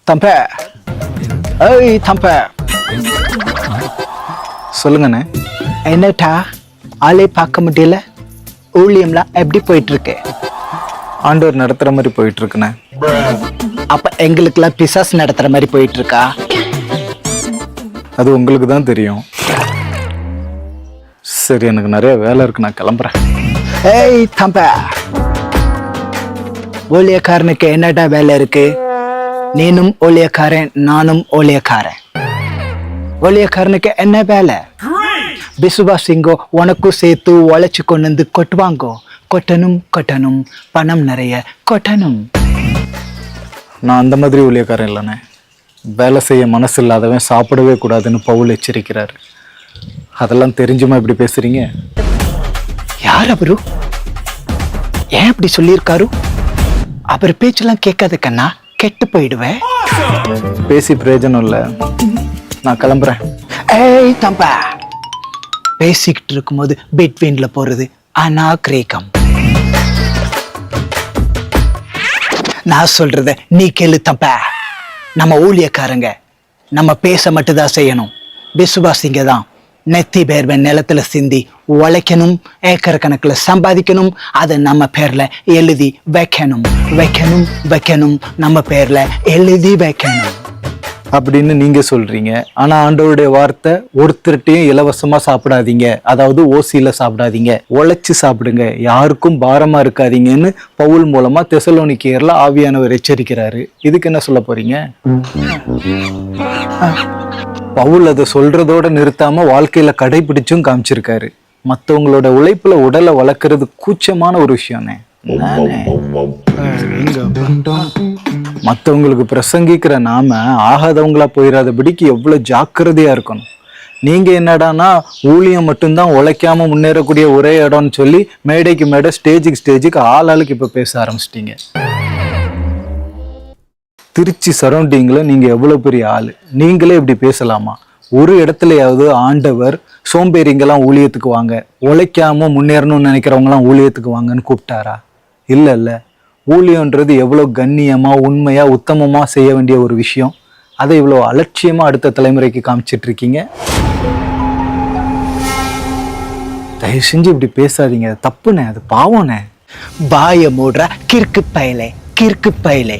தம்பே, ஏய் தம்பே, சொல்லுங்கண்ணே. என்னட்டா ஆளே பார்க்க முடியல? ஊழியம்லாம் எப்படி போயிட்டு இருக்கு? ஆண்டவர் நடத்துற மாதிரி போயிட்டு இருக்குண்ணே. அப்ப எங்களுக்கெல்லாம் பிசாசு நடத்துற மாதிரி போயிட்டு இருக்கா? அது உங்களுக்கு தான் தெரியும். சரி, எனக்கு நிறைய வேலை இருக்கு, நான் கிளம்புறேன். ஏய் தம்பே, ஊழியக்காரனுக்கு என்னடா வேலை இருக்கு? நீனும் ஊழியக்காரன், நானும் ஊழியக்காரன். ஊழியக்காரனுக்கு என்ன வேலை? விசுவாசிங்கோ உனக்கும் சேர்த்து உழைச்சு கொண்டு வந்து கொட்டுவாங்கோ. கொட்டணும் கொட்டணும், பணம் நிறைய கொட்டணும். நான் அந்த மாதிரி ஊழியக்காரன் இல்லைண்ணே. வேலை செய்ய மனசு இல்லாதவன் சாப்பிடவே கூடாதுன்னு பவுல் எச்சரிக்கிறாரு. அதெல்லாம் தெரிஞ்சுமா இப்படி பேசுறீங்க? யார் அவரு? ஏன் அப்படி சொல்லியிருக்காரு? அவர் பேச்செல்லாம் கேட்காத கண்ணா, கெட்டு போயிடுவேன். பேசி பிரயோஜனம் இல்லை, நான் கிளம்புறேன். ஏய் தம்பா, பேசிக்கிட்டு இருக்கும்போது பிட்வீன்ல போறது அநாகரிகம். நான் சொல்றத நீ கேளு தம்பா. நம்ம ஊழியக்காரங்க நம்ம பேச மட்டும்தான் செய்யணும். விசுவாசிங்க தான் நெத்தி பேர்வை நிலத்துல சிந்தி உழைக்கணும், ஏக்கர் கணக்கில் சம்பாதிக்கணும். அதை நம்ம பேர்ல எழுதி வைக்கணும் வைக்கணும் வைக்கணும், நம்ம பேர்ல எழுதி வைக்கணும் அப்படின்னு நீங்க சொல்றீங்க. ஆனா ஆண்டவருடைய வார்த்தை, ஒருத்தர்கிட்டையும் இலவசமா சாப்பிடாதீங்க, அதாவது ஓசியில சாப்பிடாதீங்க, உழைச்சு சாப்பிடுங்க, யாருக்கும் பாரமா இருக்காதீங்கன்னு பவுல் மூலமா தெசலோனிக்கேயர்ல ஆவியானவர் எச்சரிக்கிறாரு. இதுக்கு என்ன சொல்ல போறீங்க? பவுல் அதை சொல்றதோட நிறுத்தாம வாழ்க்கையில கடைபிடிச்சும் காமிச்சிருக்காரு. மற்றவங்களோட உழைப்புல உடலை வளர்க்கறது கூச்சமான ஒரு விஷயம்னே. மற்றவங்களுக்கு பிரசங்கிக்கிற நாம ஆகாதவங்களா போயிடாதபடிக்கு எவ்வளவு ஜாக்கிரதையா இருக்கணும். நீங்க என்னடானா ஊழியம் மட்டும்தான் உழைக்காம முன்னேறக்கூடிய ஒரே இடம்னு சொல்லி மேடைக்கு மேடை ஸ்டேஜுக்கு ஆளுக்கு இப்ப பேச ஆரம்பிச்சிட்டீங்க. திருச்சி சரௌண்டிங்ல நீங்க எவ்வளவு பெரிய ஆளு, நீங்களே இப்படி பேசலாமா? ஒரு இடத்துலயாவது ஆண்டவர் சோம்பேறிங்கெல்லாம் ஊழியத்துக்கு வாங்க, உழைக்காம முன்னேறணும்னு நினைக்கிறவங்களாம் ஊழியத்துக்கு வாங்கன்னு கூப்பிட்டாரா? இல்ல. ஊழியன்றது எவ்வளவு கண்ணியமா, உண்மையா, உத்தமமா செய்ய வேண்டிய ஒரு விஷயம். அதை இவ்வளவு அலட்சியமா அடுத்த தலைமுறைக்கு காமிச்சிட்டு இருக்கீங்க. தயவு செஞ்சு இப்படி பேசாதீங்க, தப்புனே, அது பாவம்னே. பாய மூடுற கிறுக்கு பயலே, கிறுக்கு பயலே.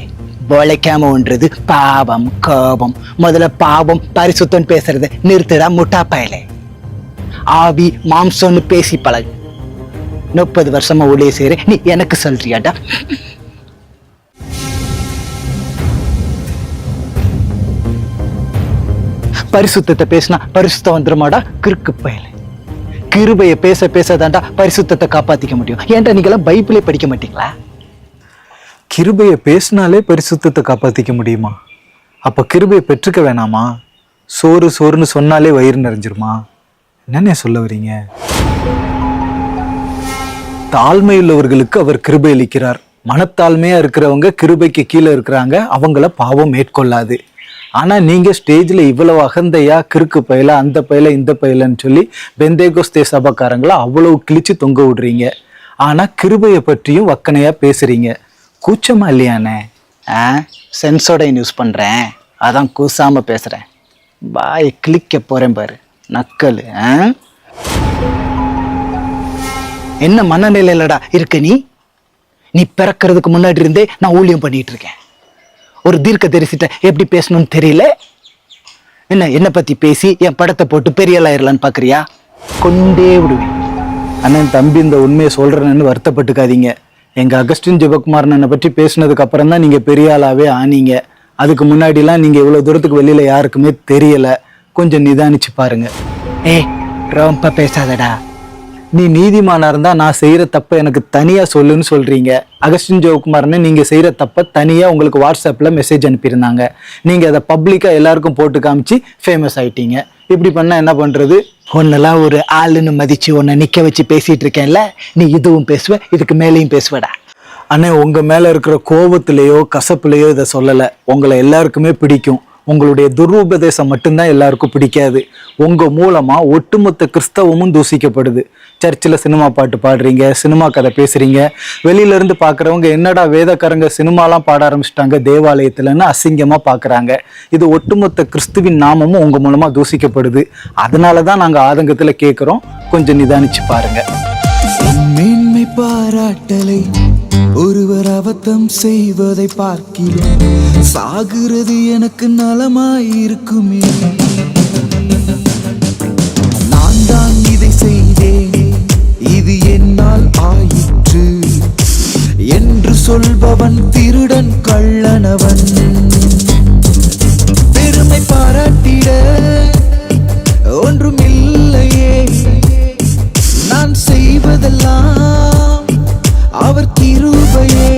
உழைக்காமன்றது பாவம், கோபம். முதல்ல பாவம் பரிசுத்தம் பேசுறது நிறுத்துடா முட்டா பயலே. ஆவி மாம்சம்னு பேசி பழகு. 30 வருஷமா ஊழிய செய்யற நீ எனக்கு சொல்றியாடா? பரிசுத்தத்தை பேசினா பரிசுத்தம் வந்துருமாடா கிறுக்கு பயலே. கிருபைய பேசாதாண்டா பரிசுத்தத்தை காப்பாத்திக்க முடியும். ஏன்டா நீங்களாம் பைபிளே படிக்க மாட்டீங்களா? கிருபைய பேசினாலே பரிசுத்தத்தை காப்பாத்திக்க முடியுமா? அப்ப கிருபையை பெற்றுக்க வேணாமா? சோறுன்னு சொன்னாலே வயிறு நிறைஞ்சிருமா? என்னன்னு சொல்ல வரீங்க? தாழ்மையுள்ளவர்களுக்கு அவர் கிருபை அளிக்கிறார். மனத்தாழ்மையா இருக்கிறவங்க கிருபைக்கு கீழே இருக்கிறாங்க, அவங்கள பாவம் மேற்கொள்ளாது. ஆனா நீங்க ஸ்டேஜ்ல இவ்வளவு அகந்தையா கிறுக்கு பயில, அந்த பயில, இந்த பயிலன்னு சொல்லி பெந்தேகோஸ்தே சபைக்காரங்களை அவ்வளவு கிழிச்சு தொங்க விடுறீங்க. ஆனா கிருபையை பற்றியும் வக்கனையா பேசுறீங்க. கூச்சமா இல்லையானே? சென்சோட யூஸ் பண்றேன், அதான் கூசாம பேசுறேன். பாய் கிளிக்க போறேன் பாரு, நக்கல். என்ன மனநிலையிலடா இருக்க நீ பிறக்கிறதுக்கு முன்னாடி இருந்தே நான் ஊழியம் பண்ணிட்டு இருக்கேன். ஒரு தீர்க்க தரிசிட்ட எப்படி பேசணும்னு தெரியல. என்ன பத்தி பேசி என் படத்தை போட்டு பெரிய ஆளாயிரலான்னு பாக்குறியா? கொண்டே விடுவேன். அண்ணன் தம்பி, இந்த உண்மையை சொல்றேன்னு வருத்தப்பட்டுக்காதீங்க. எங்க அகஸ்டின் ஜெபக்குமாரனை பற்றி பேசினதுக்கு அப்புறம் தான் நீங்க பெரிய ஆளாவே ஆனீங்க. அதுக்கு முன்னாடிலாம் நீங்க இவ்வளவு தூரத்துக்கு வெளியில யாருக்குமே தெரியல. கொஞ்சம் நிதானிச்சு பாருங்க. ரொம்ப பேசாதடா. நீ நீதிமானா இருந்தா நான் செய்யற தப்ப எனக்கு தனியா சொல்லுன்னு சொல்றீங்க. அகஸ்டின் ஜெயக்குமார்னு நீங்க செய்யற தப்ப தனியா உங்களுக்கு வாட்ஸ்அப்ல மெசேஜ் அனுப்பியிருந்தாங்க. நீங்க அதை பப்ளிக்கா எல்லாருக்கும் போட்டு காமிச்சு ஃபேமஸ் ஆயிட்டீங்க. இப்படி பண்ணா என்ன பண்றது? உன்னெல்லாம் ஒரு ஆளுன்னு மதிச்சு உன்னை நிக்க வச்சு பேசிட்டு இருக்கேன்ல, நீ இதுவும் பேசுவ, இதுக்கு மேலேயும் பேசுவடா. அண்ணே, உங்க மேல இருக்கிற கோபத்திலேயோ கசப்புலையோ இதை சொல்லல. உங்களை எல்லாருக்குமே பிடிக்கும். உங்களுடைய துருபதேசம் மட்டும்தான் எல்லாருக்கும் பிடிக்காது. உங்க மூலமா ஒட்டுமொத்த கிறிஸ்தவமும் தூசிக்கப்படுது. சர்ச்சில் சினிமா பாட்டு பாடுறீங்க, சினிமா கதை பேசுறீங்க, வெளியில இருந்து பாக்குறவங்க என்னடா வேதக்காரங்க சினிமாலாம் பாட ஆரம்பிச்சிட்டாங்க தேவாலயத்துலன்னு அசிங்கமா பாக்குறாங்க. இது ஒட்டுமொத்த கிறிஸ்துவின் நாமமும் உங்க மூலமா தூசிக்கப்படுது. அதனாலதான் நாங்க ஆதங்கத்துல கேட்கிறோம், கொஞ்சம் நிதானிச்சு பாருங்க. மேன்மை பாராட்டலை ஒருவர் அவத்தம் செய்வதை பார்க்கிறேன், சாகிறது எனக்கு நலமாயிருக்குமே. நான் தான் இதை செய்தேன், இது என்னால் ஆயிற்று என்று சொல்பவன் திருடன் கள்ளனவன். பெருமை பாராட்டிட ஒன்றும் இல்லையே, நான் செய்வதெல்லாம் அவர் கிருபையே.